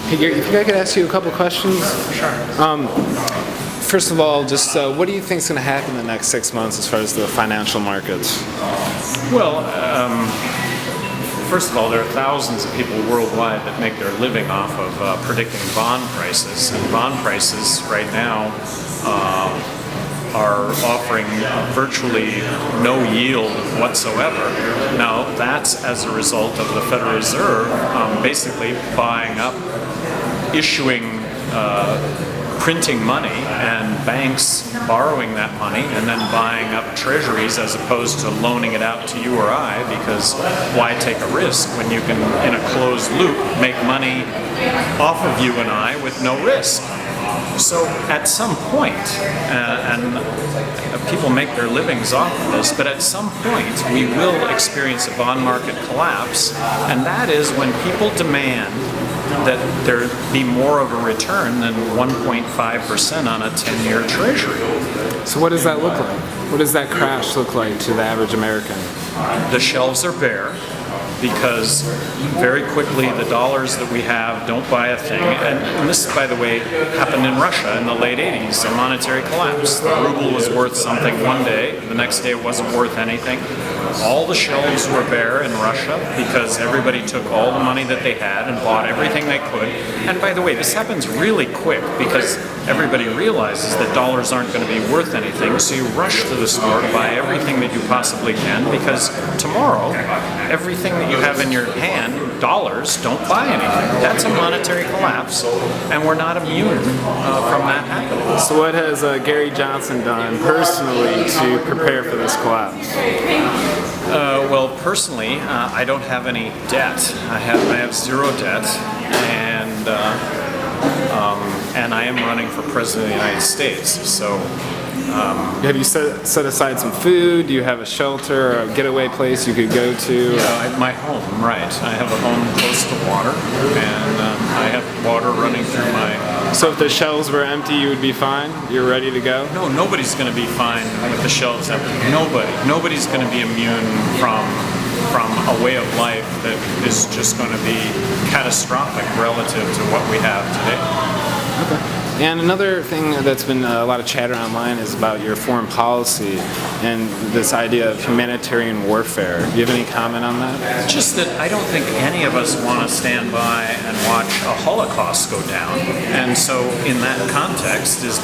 Hey, Gary, if I could ask you a couple questions. Sure. First of all, just what do you think is going to happen in the next 6 months as far as the financial markets? Well, first of all, there are thousands of people worldwide that make their living off of predicting bond prices. And bond prices right now are offering virtually no yield whatsoever. Now, that's as a result of the Federal Reserve basically buying up, issuing, printing money, and banks borrowing that money and then buying up treasuries as opposed to loaning it out to you or I, because why take a risk when you can, in a closed loop, make money off of you and I with no risk. So at some point, and people make their livings off of this, but at some point we will experience a bond market collapse, and that is when people demand that there be more of a return than 1.5% on a 10-year treasury. So what does that look like? What does that crash look like to the average American? The shelves are bare, because very quickly the dollars that we have don't buy a thing. And this, by the way, happened in Russia in the late 80s, a monetary collapse. The ruble was worth something one day, the next day it wasn't worth anything. All the shelves were bare in Russia because everybody took all the money that they had and bought everything they could. And by the way, this happens really quick because everybody realizes that dollars aren't going to be worth anything, so you rush to the store to buy everything that you possibly can, because tomorrow, everything that you have in your hand, dollars, don't buy anything. That's a monetary collapse, and we're not immune from that happening. So what has Gary Johnson done personally to prepare for this collapse? Well, personally, I don't have any debt. I have zero debt, and I am running for president of the United States. So, have you set aside some food? Do you have a shelter or a getaway place you could go to? My home, right? I have a home close to water, and I have water running through my. So if the shelves were empty, you would be fine? You're ready to go? No, nobody's going to be fine with the shelves empty. Nobody's going to be immune from a way of life that is just going to be catastrophic relative to what we have today. Okay. And another thing that's been a lot of chatter online is about your foreign policy and this idea of humanitarian warfare. Do you have any comment on that? Just that I don't think any of us want to stand by and watch a Holocaust go down. And so in that context is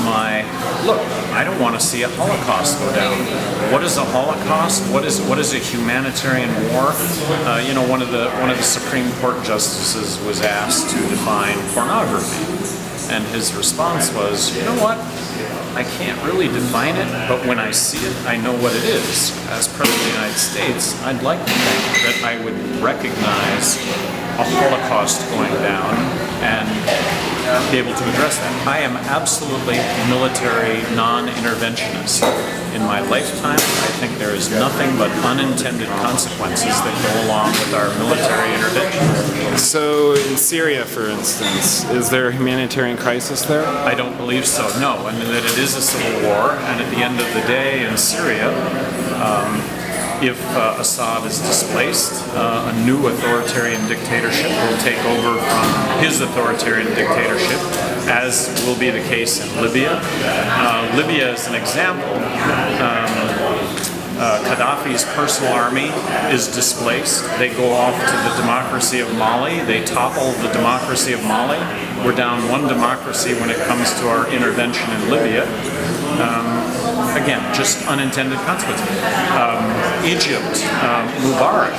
look, I don't want to see a Holocaust go down. What is a Holocaust? What is a humanitarian war? One of the Supreme Court justices was asked to define pornography. And his response was, you know what, I can't really define it, but when I see it, I know what it is. As President of the United States, I'd like to think that I would recognize a Holocaust going down and be able to address that. I am absolutely military non-interventionist. In my lifetime, I think there is nothing but unintended consequences that go along with our military intervention. So in Syria, for instance, is there a humanitarian crisis there? I don't believe so, no. I mean, that it is a civil war, and at the end of the day in Syria, if Assad is displaced, a new authoritarian dictatorship will take over from his authoritarian dictatorship, as will be the case in Libya. Libya is an example. Gaddafi's personal army is displaced. They go off to the democracy of Mali. They topple the democracy of Mali. We're down one democracy when it comes to our intervention in Libya. Again, just unintended consequences. Egypt, Mubarak.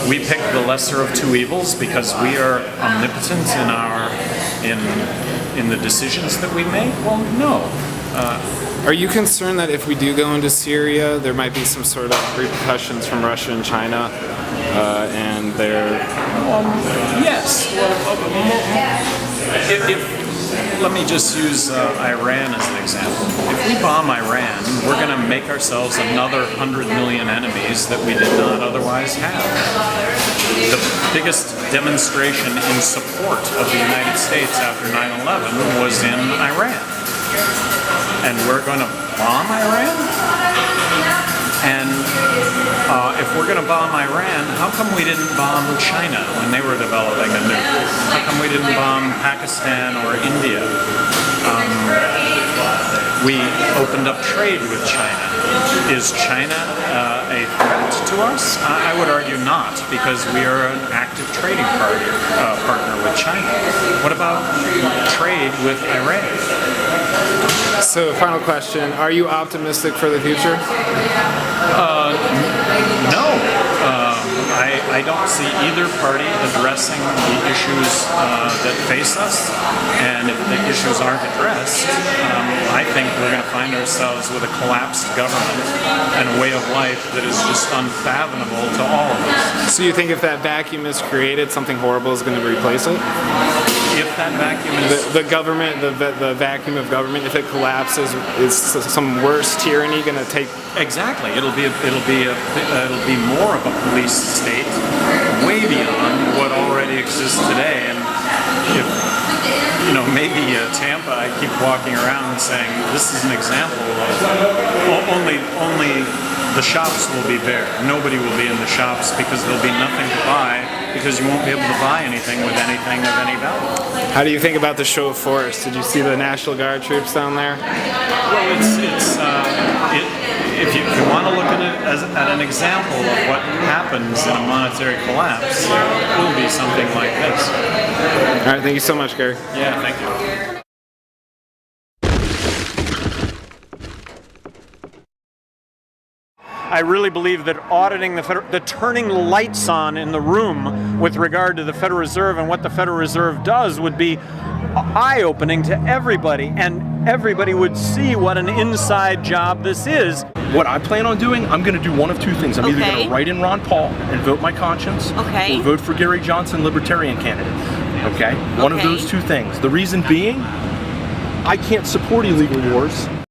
We pick the lesser of two evils because we are omnipotent in the decisions that we make. Well, no. Are you concerned that if we do go into Syria, there might be some sort of repercussions from Russia and China, and their? Yes. Let me just use Iran as an example. If we bomb Iran, we're going to make ourselves another 100 million enemies that we did not otherwise have. The biggest demonstration in support of the United States after 9/11 was in Iran. And we're going to bomb Iran? And if we're going to bomb Iran, how come we didn't bomb China when they were developing a nuke? How come we didn't bomb Pakistan or India? We opened up trade with China. Is China a threat to us? I would argue not, because we are an active trading partner with China. What about trade with Iran? So, final question: are you optimistic for the future? No. I don't see either party addressing the issues that face us, and if the issues aren't addressed, I think we're going to find ourselves with a collapsed government and a way of life that is just unfathomable to all of us. So you think if that vacuum is created, something horrible is going to replace it? If that vacuum is... The government, the vacuum of government, if it collapses, is some worse tyranny going to take? Exactly. It'll be more of a police state, way beyond what already exists today. And if maybe Tampa, I keep walking around saying this is an example of only the shops will be bare. Nobody will be in the shops because there'll be nothing to buy, because you won't be able to buy anything with anything of any value. How do you think about the show of force? Did you see the National Guard troops down there? Well, if you want to look at it as an example of what happens in a monetary collapse, it will be something like this. All right, thank you so much, Gary. Yeah, thank you. I really believe that auditing the turning lights on in the room with regard to the Federal Reserve and what the Federal Reserve does would be eye-opening to everybody, and everybody would see what an inside job this is. What I plan on doing, I'm going to do one of two things. I'm either going to write in Ron Paul and vote my conscience, or vote for Gary Johnson, Libertarian candidate. Okay? One of those two things. The reason being, I can't support illegal wars.